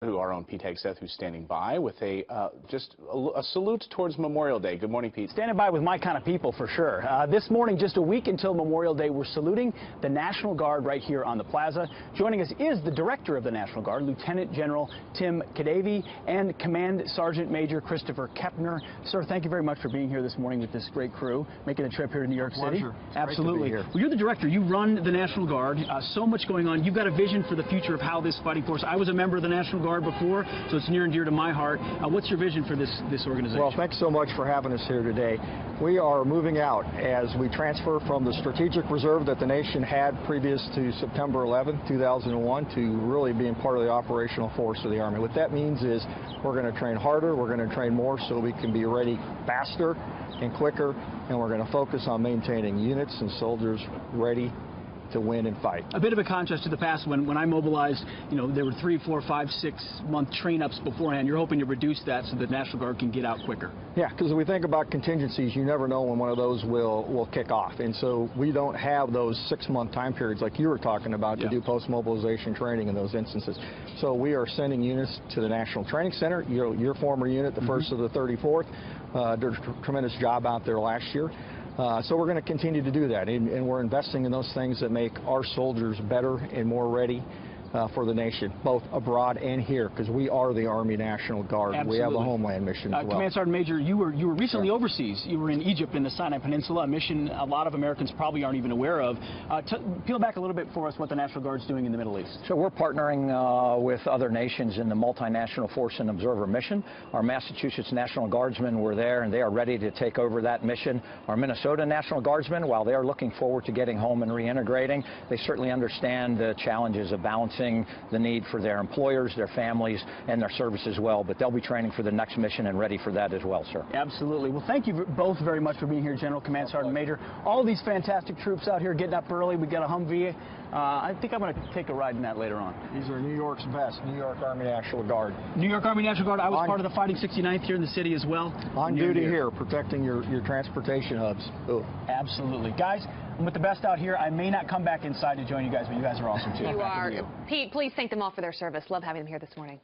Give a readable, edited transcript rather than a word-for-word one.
our own Pete Hegseth, who's standing by with just a salute towards Memorial Day. Good morning, Pete. Standing by with my kind of people, for sure. This morning, just a week until Memorial Day, we're saluting the National Guard right here on the plaza. Joining us is the Director of the National Guard, Lieutenant General Tim Kadavy, and Command Sergeant Major Christopher Kepner. Sir, thank you very much for being here this morning with this great crew, making the trip here to New York City. Pleasure. Absolutely. Well, you're the Director. You run the National Guard. So much going on. You've got a vision for the future of how this fighting force. I was a member of the National Guard before, so it's near and dear to my heart. What's your vision for this organization? Well, thanks so much for having us here today. We are moving out as we transfer from the strategic reserve that the nation had previous to September 11, 2001 to really being part of the operational force of the Army. What that means is we're going to train harder, we're going to train more so we can be ready faster and quicker, and we're going to focus on maintaining units and soldiers ready to win and fight. A bit of a contrast to the past when I mobilized, there were 3, 4, 5, 6-month train-ups beforehand. You're hoping to reduce that so the National Guard can get out quicker. Yeah, because if we think about contingencies, you never know when one of those will kick off. And so we don't have those 6-month time periods like you were talking about to do post-mobilization training in those instances. So we are sending units to the National Training Center. Your former unit, the 1st of the 34th, did a tremendous job out there last year. So we're going to continue to do that, and we're investing in those things that make our soldiers better and more ready for the nation, both abroad and here, because we are the Army National Guard. Absolutely. We have a homeland mission as well. Command Sergeant Major, you were recently overseas. You were in Egypt in the Sinai Peninsula, a mission a lot of Americans probably aren't even aware of. Peel back a little bit for us what the National Guard's doing in the Middle East. So we're partnering with other nations in the Multinational Force and Observer mission. Our Massachusetts National Guardsmen were there, and they are ready to take over that mission. Our Minnesota National Guardsmen, while they are looking forward to getting home and reintegrating, they certainly understand the challenges of balancing the need for their employers, their families, and their service as well. But they'll be training for the next mission and ready for that as well, sir. Absolutely. Well, thank you both very much for being here, General, Command Sergeant Major. All these fantastic troops out here getting up early. We got a Humvee. I think I'm going to take a ride in that later on. These are New York's best, New York Army National Guard. New York Army National Guard. I was part of the Fighting 69th here in the city as well. On duty here, protecting your transportation hubs. Ooh. Absolutely. Guys, I'm with the best out here. I may not come back inside to join you guys, but you guys are awesome too. You are. Pete, please thank them all for their service. Love having them here this morning.